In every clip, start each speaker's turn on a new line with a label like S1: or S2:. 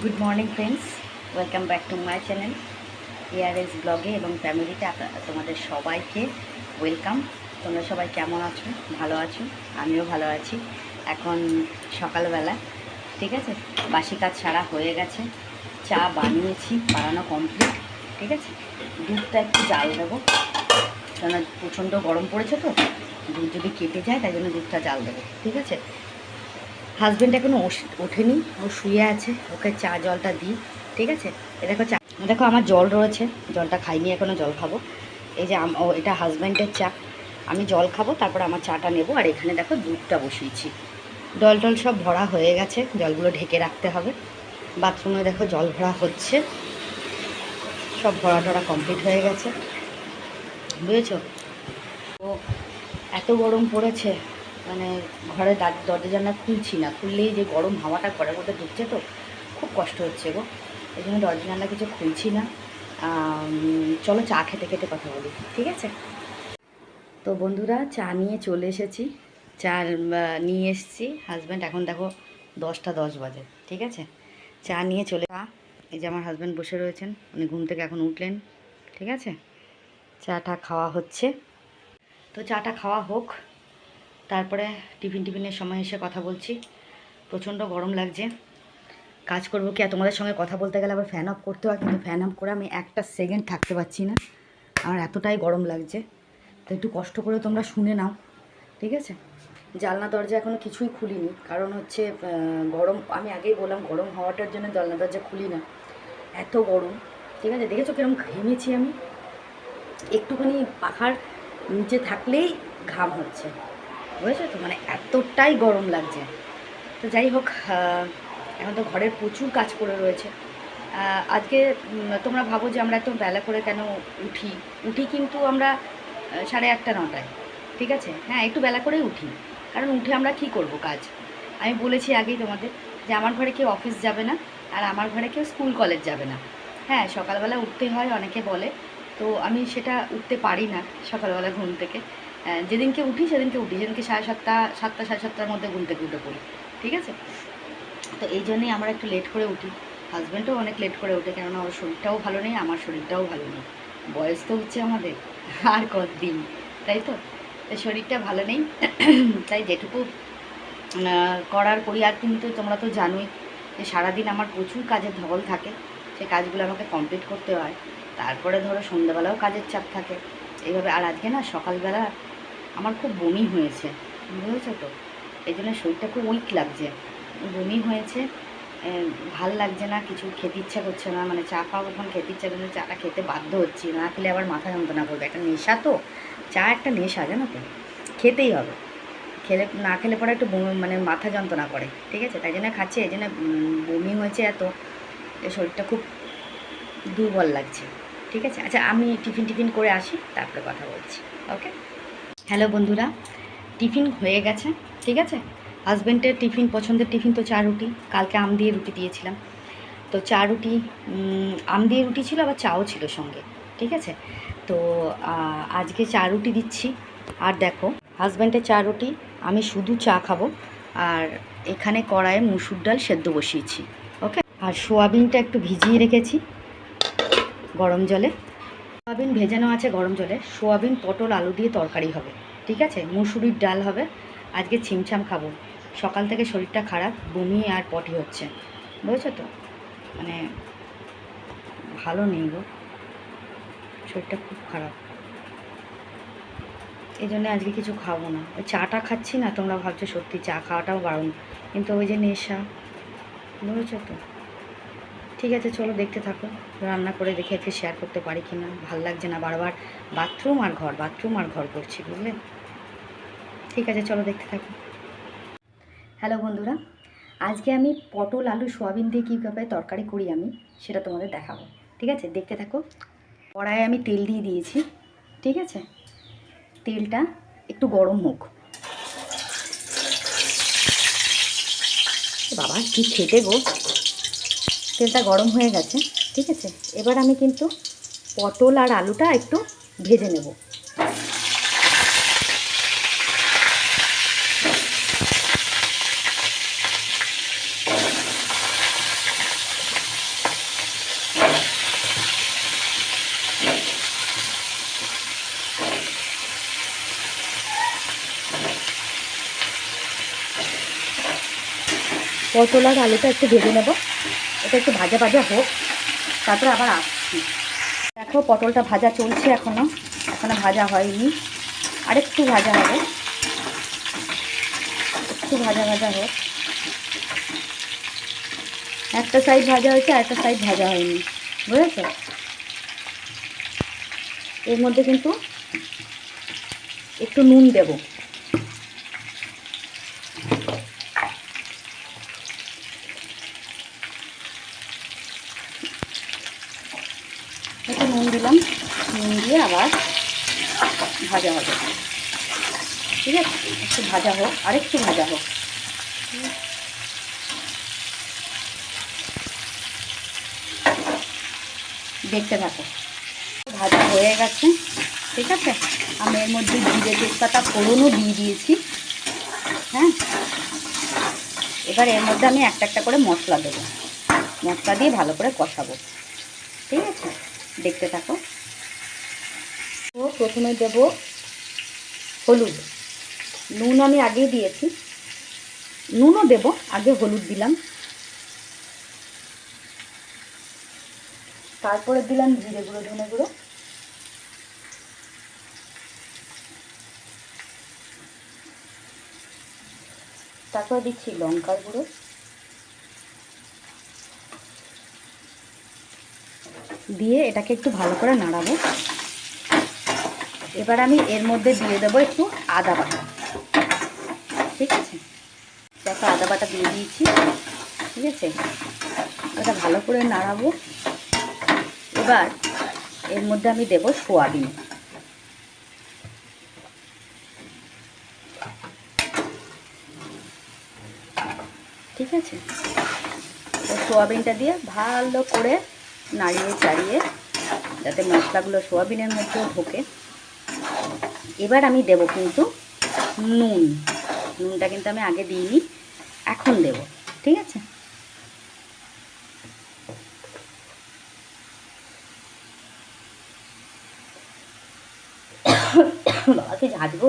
S1: Good morning friends, welcome back to my channel ARS ব্লগে এবং ফ্যামিলিতে তোমাদের সবাইকে ওয়েলকাম। তোমরা সবাই কেমন আছো? ভালো আছো? আমিও ভালো আছি। এখন সকালবেলা, ঠিক আছে, বাসি কাজ সারা হয়ে গেছে, চা বানিয়েছি, বানানো কমপ্লিট, ঠিক আছে। দুধটা একটু জাল দেবো, কেননা প্রচণ্ড গরম পড়েছে তো, দুধ যদি কেটে যায় তাই জন্য দুধটা জাল দেবো, ঠিক আছে। হাজব্যান্ড এখনও ওঠেনি, ও শুয়ে আছে, ওকে চা জলটা দিই, ঠিক আছে। দেখো আমার জল রয়েছে, জলটা খাইনি এখনও, জল খাবো। এই যে এটা হাজব্যান্ডের চা, আমি জল খাবো, তারপর আমার চাটা নেবো। আর এখানে দেখো দুধটা বসিয়েছি, জল টল সব ভরা হয়ে গেছে, জলগুলো ঢেকে রাখতে হবে। বাথরুমে দেখো জল ভরা হচ্ছে, সব ভরা টরা কমপ্লিট হয়ে গেছে, বুঝেছো। তো এত গরম পড়েছে, মানে ঘরে দরজা জানলা খুলছি না, খুললেই যে গরম হাওয়াটা ঘরের মধ্যে ঢুকছে, তো খুব কষ্ট হচ্ছে গো। এই জন্য দরজা জানলা কিছু খুলছি না। চলো চা খেতে খেতে কথা বলি, ঠিক আছে। তো বন্ধুরা, চা নিয়ে চলে এসেছি, চা নিয়ে এসেছি। হাজব্যান্ড এখন দেখো 10টা 10 বাজে, ঠিক আছে। চা নিয়ে এই যে আমার হাজব্যান্ড বসে রয়েছেন, উনি ঘুম থেকে এখন উঠলেন, ঠিক আছে। চাটা খাওয়া হচ্ছে, তো চাটা খাওয়া হোক, তারপরে টিফিনের সময় এসে কথা বলছি। প্রচণ্ড গরম লাগছে, কাজ করবো কি, আর তোমাদের সঙ্গে কথা বলতে গেলে আবার ফ্যান অফ করতে হয়, কিন্তু ফ্যান অফ করে আমি একটা সেকেন্ড থাকতে পারছি না, আমার এতটাই গরম লাগছে। তো একটু কষ্ট করে তোমরা শুনে নাও, ঠিক আছে। জানলা দরজা এখনও কিছুই খুলিনি, কারণ হচ্ছে গরম, আমি আগেই বললাম গরম হওয়াটার জন্য জানলা দরজা খুলি না, এত গরম, ঠিক আছে। দেখেছো কিরকম ঘেমেছি আমি, একটুখানি পাখার নিচে থাকলেই ঘাম হচ্ছে, বুঝেছো তো, মানে এতটাই গরম লাগছে। তো যাই হোক, এখন তো ঘরের প্রচুর কাজ করে রয়েছে। আজকে তোমরা ভাবো যে আমরা এত বেলা করে কেন উঠি কিন্তু আমরা 8:30 9টায়, ঠিক আছে। হ্যাঁ, একটু বেলা করেই উঠি, কারণ উঠে আমরা কি করব কাজ। আমি বলেছি আগেই তোমাদের যে আমার ঘরে কেউ অফিস যাবে না, আর আমার ঘরে কেউ স্কুল কলেজ যাবে না। হ্যাঁ, সকালবেলা উঠতে হয় অনেকে বলে, তো আমি সেটা উঠতে পারি না সকালবেলা ঘুম থেকে। যেদিনকে উঠি সেদিনকে যেদিনকে 7:30 7টা 7:30টার মধ্যে ঘুম থেকে উঠে পড়ি, ঠিক আছে। তো এই জন্যেই আমরা একটু লেট করে উঠি, হাজব্যান্ডও অনেক লেট করে ওঠে, কেননা ওর শরীরটাও ভালো নেই, আমার শরীরটাও ভালো নেই, বয়স তো হচ্ছে আমাদের আর কতদিন, তাই তো। শরীরটা ভালো নেই, তাই যেটুকু করার করি। আর কিন্তু তোমরা তো জানোই যে সারাদিন আমার প্রচুর কাজের ধকল থাকে, সেই কাজগুলো আমাকে কমপ্লিট করতে হয়, তারপরে ধরো সন্ধ্যাবেলাও কাজের চাপ থাকে, এইভাবে। আর আজকে না সকালবেলা আমার খুব বমি হয়েছে, বুঝেছো তো, এই জন্য শরীরটা খুব উইক লাগছে, বমি হয়েছে, ভাল লাগছে না, কিছু খেতে ইচ্ছা করছে না, মানে চা খাওয়া কখন খেতে ইচ্ছা করছে, চাটা খেতে বাধ্য হচ্ছি, না খেলে আবার মাথা যন্ত্রণা করবে, একটা নেশা তো, চা একটা নেশা, জানো তো, খেতেই হবে, না খেলে পরে একটু মানে মাথা যন্ত্রণা করে, ঠিক আছে, তাই জন্য খাচ্ছে। এই জন্য বমি হয়েছে এত, শরীরটা খুব দুর্বল লাগছে, ঠিক আছে। আচ্ছা, আমি টিফিন করে আসি, তারপরে কথা বলছি, ওকে। হ্যালো বন্ধুরা, টিফিন হয়ে গেছে, ঠিক আছে। হাজব্যান্ডের টিফিন, পছন্দের টিফিন তো চা রুটি, কালকে আম দিয়ে রুটি দিয়েছিলাম, তো চা রুটি, আম দিয়ে রুটি ছিল, আবার চাও ছিল সঙ্গে, ঠিক আছে। তো আজকে চা রুটি দিচ্ছি। আর দেখো, হাজব্যান্ডের চা রুটি, আমি শুধু চা খাবো, আর এখানে কড়াইয়ে মুসুর ডাল সেদ্ধ বসিয়েছি, ওকে। আর সোয়াবিনটা একটু ভিজিয়ে রেখেছি গরম জলে, সোয়াবিন ভেজানো আছে গরম জলে, সোয়াবিন পটল আলু দিয়ে তরকারি হবে, ঠিক আছে। মুসুরির ডাল হবে, আজকে ছিমছাম খাবো, সকাল থেকে শরীরটা খারাপ, বমি আর পটি হচ্ছে, বুঝেছো তো, মানে ভালো নেই গো, শরীরটা খুব খারাপ, এই জন্য আজকে কিছু খাবো না। ওই চাটা খাচ্ছি না, তোমরা ভাবছো সত্যি চা খাওয়াটাও বারণ, কিন্তু ওই যে নেশা, বুঝেছো তো। ঠিক আছে, চলো দেখতে থাকো, রান্না করে দেখে আজকে শেয়ার করতে পারি কি না, ভাল লাগছে না, বারবার বাথরুম আর ঘর করছি, বুঝলে। ঠিক আছে, চলো দেখতে থাকো। হ্যালো বন্ধুরা, আজকে আমি পটল আলু সোয়াবিন দিয়ে কীভাবে তরকারি করি আমি সেটা তোমাদের দেখাবো, ঠিক আছে, দেখতে থাকো। কড়াইয়ে আমি তেল দিয়ে দিয়েছি, ঠিক আছে, তেলটা একটু গরম হোক। বাবা কি খেতে গো, তেলটা গরম হয়ে গেছে, ঠিক আছে। এবার আমি কিন্তু পটল আর আলুটা একটু ভেজে নেব, পটল আর আলুটা একটু ভেজে নেব, এটা একটু ভাজা ভাজা হোক, তারপরে আবার আসছি। দেখো পটলটা ভাজা চলছে, এখনও ভাজা হয়নি, আরেকটু ভাজা হবে, একটু ভাজা ভাজা হোক। একটা সাইড ভাজা হয়েছে, আর একটা সাইড ভাজা হয়নি, বুঝেছ? এর মধ্যে কিন্তু একটু নুন দেব, একটু নুন দিলাম, নুন দিয়ে আবার ভাজা হবে, ঠিক আছে? একটু ভাজা হোক, আরেকটু ভাজা হোক। দেখতে থাকো, ভাজা হয়ে গেছে, ঠিক আছে? আমি এর মধ্যে জিরে তেজপাতা ফোড়নও দিয়ে দিয়েছি। হ্যাঁ, এবার এর মধ্যে আমি একটা একটা করে মশলা দেবো, মশলা দিয়ে ভালো করে কষাবো, ঠিক আছে? দেখতে থাকো। তো প্রথমে দেব হলুদ, নুন আমি আগেই দিয়েছি, নুনও দেব, আগে হলুদ দিলাম, তারপরে দিলাম জিরে গুঁড়ো, ধনে গুঁড়ো, তারপরে দিচ্ছি লঙ্কার গুঁড়ো, দিয়ে এটাকে একটু ভালো করে নাড়াবো। এবার আমি এর মধ্যে দিয়ে দেবো একটু আদা বাটা, ঠিক আছে? দেখো আদা বাটা দিয়ে দিয়েছি, ঠিক আছে? এটা ভালো করে নাড়াবো। এবার এর মধ্যে আমি দেব সোয়াবিন, ঠিক আছে? তো সোয়াবিনটা দিয়ে ভালো করে নাড়িয়ে চাড়িয়ে যাতে মশলাগুলো সোয়াবিনের মধ্যেও ঢোকে। এবার আমি দেব কিন্তু নুন, নুনটা কিন্তু আমি আগে দিইনি, এখন দেব, ঠিক আছে? বাবাকে ঝাঁঝবো।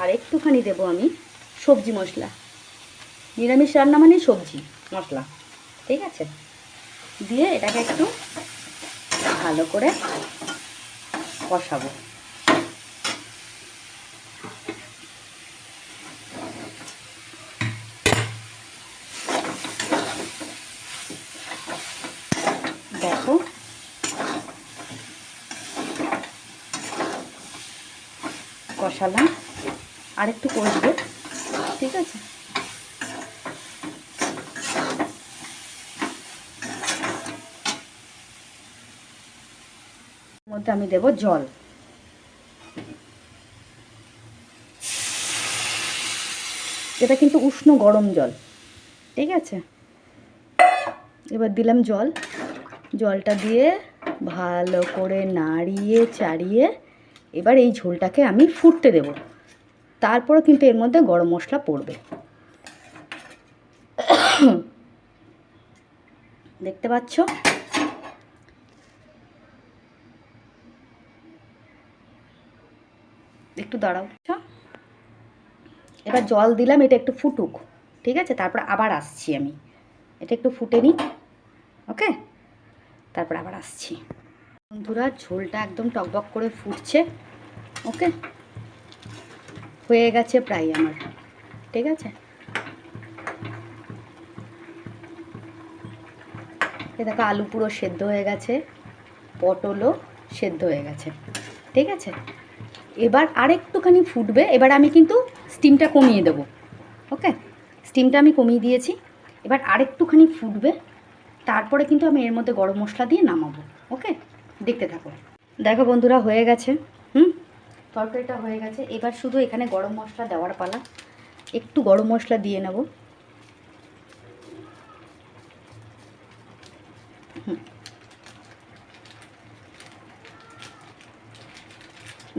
S1: আর একটুখানি দেব আমি সবজি মশলা, নিরামিষ রান্না মানে সবজি মশলা, ঠিক আছে? দিয়ে এটাকে একটু ভালো করে কষাবো। দেখো কষালাম, আর একটু কষবো, ঠিক আছে? মধ্যে আমি দেব জল, এটা কিন্তু উষ্ণ গরম জল, ঠিক আছে? এবার দিলাম জল, জলটা দিয়ে ভালো করে নাড়িয়ে চাড়িয়ে এবার এই ঝোলটাকে আমি ফুটতে দেব, তারপরে কিন্তু এর মধ্যে গরম মশলা পড়বে। দেখতে পাচ্ছ? একটু দাঁড়াও, এবার জল দিলাম, এটা একটু ফুটুক, ঠিক আছে? তারপর আবার আসছি আমি, এটা একটু ফুটে নিই, ওকে? তারপর আবার আসছি। বন্ধুরা ঝোলটা একদম টকবক করে ফুটছে, ওকে? হয়ে গেছে প্রায় আমার, ঠিক আছে? এ দেখো আলু পুরো সেদ্ধ হয়ে গেছে, পটলও সেদ্ধ হয়ে গেছে, ঠিক আছে? এবার আরেকটুখানি ফুটবে, এবার আমি কিন্তু স্টিমটা কমিয়ে দেবো, ওকে? স্টিমটা আমি কমিয়ে দিয়েছি, এবার আরেকটুখানি ফুটবে, তারপরে কিন্তু আমি এর মধ্যে গরম মশলা দিয়ে নামাবো, ওকে? দেখতে থাকো। দেখো বন্ধুরা হয়ে গেছে, তরকারিটা হয়ে গেছে, এবার শুধু এখানে গরম মশলা দেওয়ার পালা, একটু গরম মশলা দিয়ে নেব,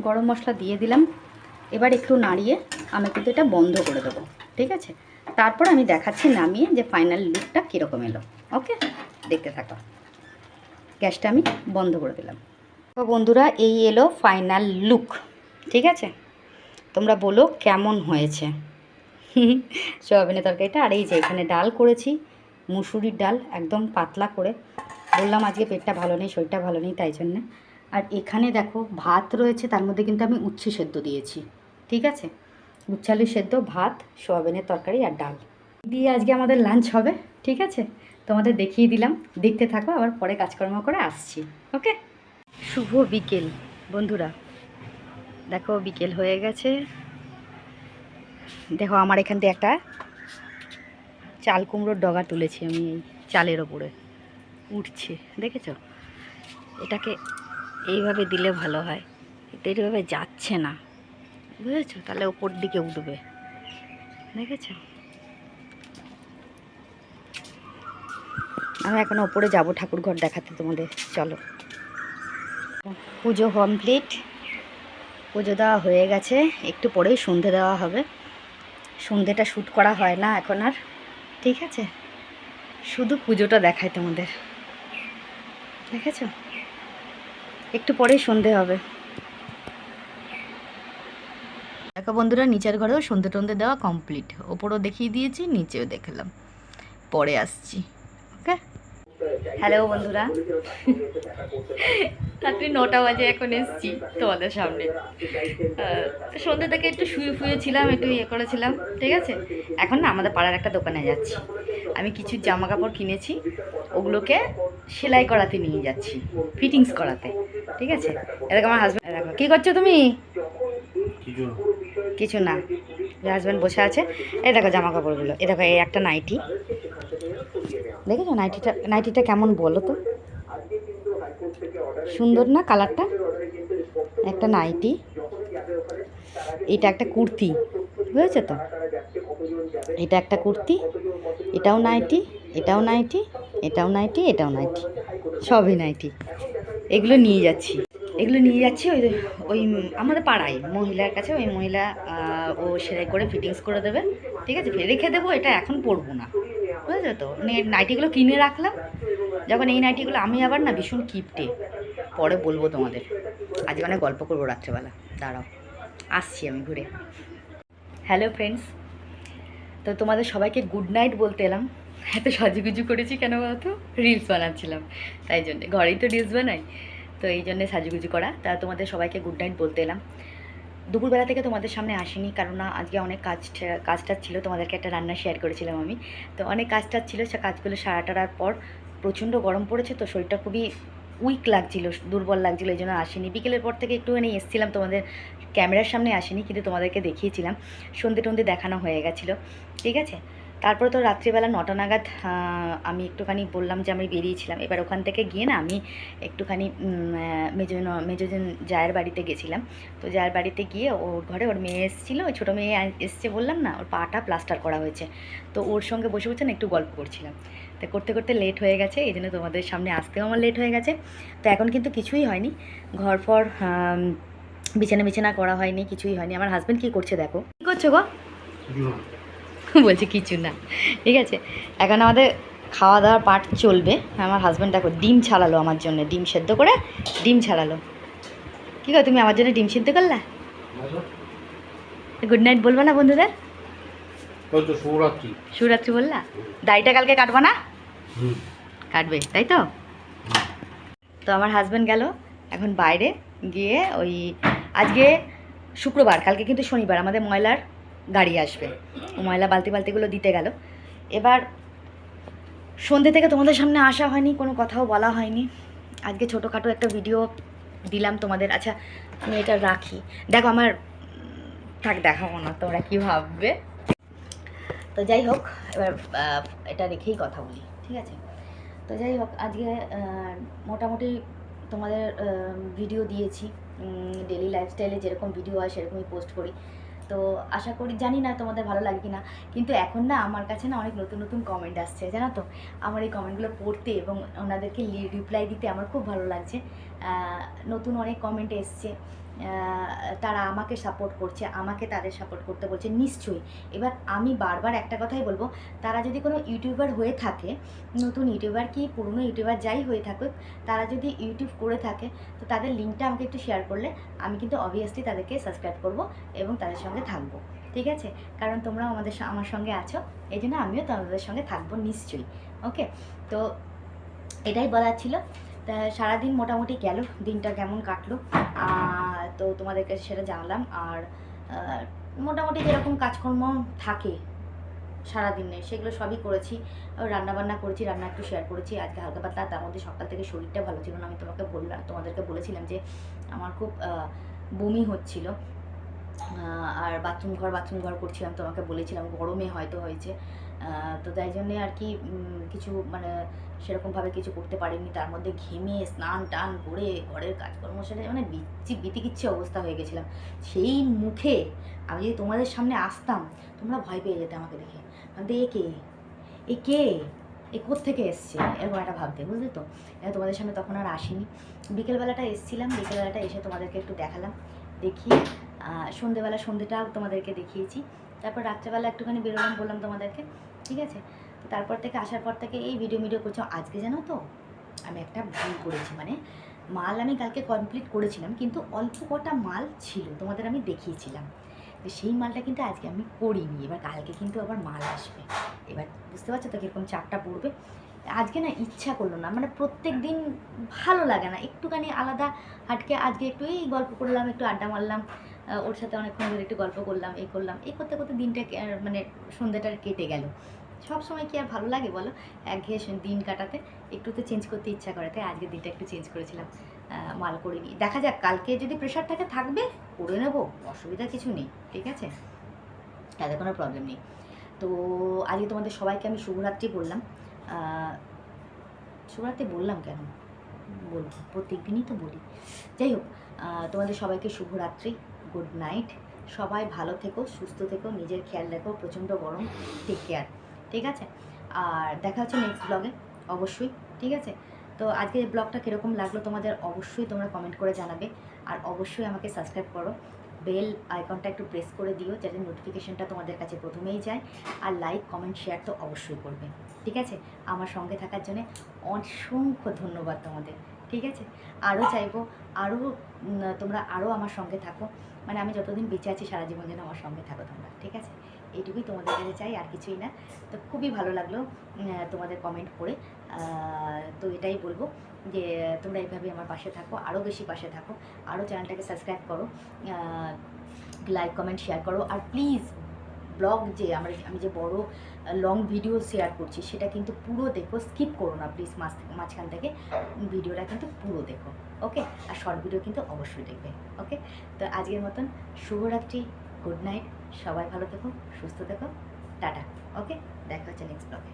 S1: গরম মশলা দিয়ে দিলাম। এবার একটু নাড়িয়ে আমি কিন্তু এটা বন্ধ করে দেবো, ঠিক আছে? তারপর আমি দেখাচ্ছি নামিয়ে যে ফাইনাল লুকটা কীরকম এলো, ওকে? দেখতে থাকো। গ্যাসটা আমি বন্ধ করে দিলাম। তো বন্ধুরা এই এলো ফাইনাল লুক, ঠিক আছে? তোমরা বলো কেমন হয়েছে। সোয়াবিনের তরকারিটা। আর এই যে এখানে ডাল করেছি, মুসুরির ডাল, একদম পাতলা করে। বললাম আজকে পেটটা ভালো নেই, শরীরটা ভালো নেই, তাই জন্যে। আর এখানে দেখো ভাত রয়েছে, তার মধ্যে কিন্তু আমি উচ্ছে সেদ্ধ দিয়েছি, ঠিক আছে? উচ্ছে আলু সেদ্ধ, ভাত, সোয়াবিনের তরকারি আর ডাল দিয়ে আজকে আমাদের লাঞ্চ হবে, ঠিক আছে? তোমাদের দেখিয়ে দিলাম, দেখতে থাকো, আবার পরে কাজকর্ম করে আসছি, ওকে? শুভ বিকেল বন্ধুরা, দেখো বিকেল হয়ে গেছে। দেখো আমার এখান থেকে একটা চাল কুমড়োর ডগা তুলেছি আমি, এই চালের ওপরে উঠছে, দেখেছো? এটাকে এইভাবে দিলে ভালো হয়, এটা এইভাবে যাচ্ছে না, বুঝেছো? তাহলে ওপর দিকে উঠবে, দেখেছো? আমি এখন ওপরে যাব ঠাকুর ঘর দেখাতে তোমাদের, চলো। পুজো কমপ্লিট, পুজো দেওয়া হয়ে গেছে, একটু পরেই সন্ধে দেওয়া হবে। সন্ধেটা শ্যুট করা হয় না এখন আর, ঠিক আছে? শুধু পুজোটা দেখায় তোমাদের, দেখেছো? একটু পরেই সন্ধে হবে। দেখো বন্ধুরা, নিচের ঘরেও সন্ধে টন্ধে দেওয়া কমপ্লিট, ওপরও দেখিয়ে দিয়েছি, নিচেও দেখলাম, পরে আসছি, ওকে? হ্যালো বন্ধুরা, রাত্রি 9টা বাজে, এখন এসছি তোমাদের সামনে। সন্ধ্যে থেকে একটু শুয়ে ছিলাম, একটু ইয়ে করেছিলাম, ঠিক আছে? এখন না আমাদের পাড়ার একটা দোকানে যাচ্ছি, আমি কিছু জামা কাপড় কিনেছি, ওগুলোকে সেলাই করাতে নিয়ে যাচ্ছি, ফিটিংস করাতে, ঠিক আছে? এরকম আমার হাজব্যান্ড, দেখো কী করছো তুমি? কিছু না, হাজব্যান্ড বসে আছে। এই দেখো জামা কাপড়গুলো, এই দেখো এই একটা নাইটি, দেখেছো নাইটিটা কেমন বলো তো? সুন্দর না কালারটা? একটা নাইটি, এটা একটা কুর্তি, বুঝেছো তো? এটা একটা কুর্তি, এটাও নাইটি, এটাও নাইটি, এটাও নাইটি, এটাও নাইটি, সবই নাইটি। এগুলো নিয়ে যাচ্ছি, ওই ওই আমাদের পাড়ায় মহিলার কাছে, ওই মহিলা ও সেলাই করে ফিটিংস করে দেবে, ঠিক আছে? রেখে দেবো, এটা এখন পরবো না, বুঝেছো তো? নাইটিগুলো কিনে রাখলাম, যখন এই নাইটিগুলো আমি আবার না ভীষণ কিপটে, পরে বলবো তোমাদের, আজকে অনেক গল্প করবো রাত্রেবেলা, দাঁড়াও আসছি আমি ঘুরে। হ্যালো ফ্রেন্ডস, তো তোমাদের সবাইকে গুড নাইট বলতে এলাম। এত সাজুগুজু করেছি কেন বলতো? রিলস বানাচ্ছিলাম, তাই জন্যে, ঘরেই তো রিলস বানাই, তো এই জন্যে সাজুগুজু করা। তা তোমাদের সবাইকে গুড নাইট বলতে এলাম। দুপুরবেলা থেকে তোমাদের সামনে আসিনি, কারণ না আজকে অনেক কাজটা ছিল, তোমাদেরকে একটা রান্না শেয়ার করেছিলাম আমি, তো অনেক কাজটা ছিল, সে কাজগুলো সারাটার পর প্রচণ্ড গরম পড়েছে, তো শরীরটা খুবই উইক লাগছিল, দুর্বল লাগছিল, এই জন্য আসিনি। বিকেলের পর থেকে একটুখানি এসেছিলাম, তোমাদের ক্যামেরার সামনে আসিনি, কিন্তু তোমাদেরকে দেখিয়েছিলাম, সন্ধে টন্ধে দেখানো হয়ে গেছিলো, ঠিক আছে? তারপরে তো রাত্রিবেলা 9টা নাগাদ আমি একটুখানি বললাম যে আমি বেরিয়েছিলাম, এবার ওখান থেকে গিয়ে না আমি একটুখানি মেজোজন জায়ের বাড়িতে গেছিলাম। তো জায়ের বাড়িতে গিয়ে ওর ঘরে ওর মেয়ে এসেছিলো, ওই ছোটো মেয়ে এসছে বললাম না, ওর পাটা প্লাস্টার করা হয়েছে, তো ওর সঙ্গে বসে বসে না একটু গল্প করছিলাম, তো করতে করতে লেট হয়ে গেছে, এই জন্য তোমাদের সামনে আসতেও আমার লেট হয়ে গেছে। তো এখন কিন্তু কিছুই হয়নি, ঘর ফর বিছানা করা হয়নি, কিছুই হয়নি। আমার হাজব্যান্ড কী করছে দেখো, কী করছো গো? বলছে কিছু না, ঠিক আছে? এখন আমাদের খাওয়া দাওয়ার পার্ট চলবে। আমার হাজব্যান্ড দেখো ডিম ছাড়ালো আমার জন্য, ডিম সেদ্ধ করে ডিম ছাড়ালো। কী গো তুমি আমার জন্য ডিম সিদ্ধ করলা? গুড নাইট বলবো না বন্ধুদের? শুভরাত্রি বললা? দাড়িটা কালকে কাটবা না? কাটবে তাই তো? তো আমার হাজব্যান্ড গেল এখন বাইরে গিয়ে, ওই আজকে শুক্রবার, কালকে কিন্তু শনিবার, আমাদের ময়লার গাড়ি আসবে, ও ময়লা বালতিগুলো দিতে গেল। এবার সন্ধ্যে থেকে তোমাদের সামনে আসা হয়নি, কোনো কথাও বলা হয়নি, আজকে ছোটোখাটো একটা ভিডিও দিলাম তোমাদের। আচ্ছা আমি এটা রাখি, দেখো আমার থাক, দেখাবো না, তোমরা কী ভাববে। তো যাই হোক, এবার এটা রেখেই কথা বলি, ঠিক আছে? তো যাই হোক, আজকে মোটামুটি তোমাদের ভিডিও দিয়েছি, ডেলি লাইফস্টাইলে যেরকম ভিডিও হয় সেরকমই পোস্ট করি, তো আশা করি, জানি না তোমাদের ভালো লাগে কি না, কিন্তু এখন না আমার কাছে না অনেক নতুন নতুন কমেন্ট আসছে, জানো তো? আমার এই কমেন্টগুলো পড়তে এবং ওনাদেরকে রিপ্লাই দিতে আমার খুব ভালো লাগছে। নতুন অনেক কমেন্ট এসছে, তারা আমাকে সাপোর্ট করছে, আমাকে তাদের সাপোর্ট করতে বলছে, নিশ্চয়ই। এবার আমি বারবার একটা কথাই বলবো, তারা যদি কোনো ইউটিউবার হয়ে থাকে, নতুন ইউটিউবার কি পুরনো ইউটিউবার যাই হয়ে থাকুক, তারা যদি ইউটিউব করে থাকে, তো তাদের লিঙ্কটা আমাকে একটু শেয়ার করলে আমি কিন্তু অবভিয়াসলি তাদেরকে সাবস্ক্রাইব করব এবং তাদের সঙ্গে থাকবো, ঠিক আছে, কারণ তোমরাও আমার সঙ্গে আছো, এই জন্য আমিও তোমাদের সঙ্গে থাকবো নিশ্চয়ই। ওকে, তো এটাই বলার ছিল। তা সারাদিন মোটামুটি গেল, দিনটা কেমন কাটলো তো তোমাদের কাছে সেটা জানলাম। আর মোটামুটি যেরকম কাজকর্ম থাকে সারাদিনে সেগুলো সবই করেছি। রান্নাবান্না করেছি, রান্না একটু শেয়ার করেছি আজকে হালকা পাতলা। তার মধ্যে সকাল থেকে শরীরটা ভালো ছিল না, আমি তোমাদেরকে বলেছিলাম যে আমার খুব বমি হচ্ছিল। আর বাথরুম ঘর করছিলাম, তোমাকে বলেছিলাম গরমে হয়তো হয়েছে। তো তাই জন্যে আর কি কিছু মানে সেরকমভাবে কিছু করতে পারিনি। তার মধ্যে ঘেমে স্নান টান করে ঘরের কাজকর্ম সেটা মানে বিতিকিচ্ছি অবস্থা হয়ে গেছিলাম। সেই মুখে আমি যদি তোমাদের সামনে আসতাম তোমরা ভয় পেয়ে যেতে আমাকে দেখে, ভাবতে এ কে এ কোত্থেকে এসছে, এরকম একটা ভাবতে, বুঝলি তো। তোমাদের সামনে তখন আর আসিনি। বিকেলবেলাটা এসেছিলাম, বিকেলবেলাটা এসে তোমাদেরকে একটু দেখালাম, দেখিয়ে সন্ধেটাও তোমাদেরকে দেখিয়েছি। তারপর রাত্রেবেলা একটুখানি বেরোলাম, বললাম তোমাদেরকে, ঠিক আছে। তো তারপর থেকে আসার পর থেকে এই ভিডিও করছি। আজকে জানো তো আমি একটা ভুল করেছি, মানে মাল আমি কালকে কমপ্লিট করেছিলাম, কিন্তু অল্প কটা মাল ছিল, তোমাদের আমি দেখিয়েছিলাম। তো সেই মালটা কিন্তু আজকে আমি করিনি। এবার কালকে কিন্তু আবার মাল আসবে, এবার বুঝতে পারছো তো কীরকম চাপটা পড়বে। আজকে না ইচ্ছা করলো না, মানে প্রত্যেক দিন ভালো লাগে না, একটুখানি আলাদা হাটকে আজকে একটু এই গল্প করলাম, একটু আড্ডা মারলাম, ওর সাথে অনেকক্ষণ ধরে একটু গল্প করলাম, এই করতে করতে দিনটা মানে সন্ধ্যাটা কেটে গেল। সব সময় কি আর ভালো লাগে বলো একঘেয়ে দিন কাটাতে, একটু তো চেঞ্জ করতে ইচ্ছা করে, তাই আজকের দিনটা একটু চেঞ্জ করেছিলাম। মাল করে নিই, দেখা যাক কালকে যদি প্রেশার থাকে থাকবে, করে নেবো, অসুবিধা কিছু নেই, ঠিক আছে, তাদের কোনো প্রবলেম নেই। তো আজকে তোমাদের সবাইকে আমি শুভরাত্রি বললাম। শুভরাত্রি বললাম কেন বলবো, প্রত্যেক দিনই তো বলি। যাই হোক, তোমাদের সবাইকে শুভরাত্রি, গুড নাইট। সবাই ভালো থেকো, সুস্থ থেকো, নিজের খেয়াল রাখো, প্রচণ্ড গরম, টেক কেয়ার, ঠিক আছে। আর দেখা হচ্ছে নেক্সট ব্লগে অবশ্যই, ঠিক আছে। তো আজকের ব্লগটা কীরকম লাগলো তোমাদের অবশ্যই তোমরা কমেন্ট করে জানাবে। আর অবশ্যই আমাকে সাবস্ক্রাইব করো, বেল আইকনটা একটু প্রেস করে দিও যাতে নোটিফিকেশনটা তোমাদের কাছে প্রথমেই যায়। আর লাইক কমেন্ট শেয়ার তো অবশ্যই করবে, ঠিক আছে। আমার সঙ্গে থাকার জন্য অসংখ্য ধন্যবাদ তোমাদের, ঠিক আছে। আরও চাইবো আরও তোমরা আরও আমার সঙ্গে থাকো, মানে আমি যতদিন বেঁচে আছি সারা জীবন যেন আমার সঙ্গে থাকো তোমরা, ঠিক আছে। এইটুকুই তোমাদের কাছে চাই, আর কিছুই না। তো খুবই ভালো লাগলো তোমাদের কমেন্ট পড়ে। তো এটাই বলবো যে তোমরা এইভাবে আমার পাশে থাকো, আরও বেশি পাশে থাকো, আরও চ্যানেলটাকে সাবস্ক্রাইব করো, লাইক কমেন্ট শেয়ার করো। আর প্লিজ ব্লগ যে আমি যে বড় লং ভিডিও শেয়ার করছি সেটা কিন্তু পুরো দেখো, স্কিপ করো না প্লিজ, মাঝখান থেকে ভিডিওটা কিন্তু পুরো দেখো, ওকে। আর শর্ট ভিডিও কিন্তু অবশ্যই দেখবে, ওকে। তো আজকের মতন শুভরাত্রি, গুড নাইট, সবাই ভালো থেকো, সুস্থ থেকো, টাটা, ওকে। দেখা হচ্ছে নেক্সট ব্লগে।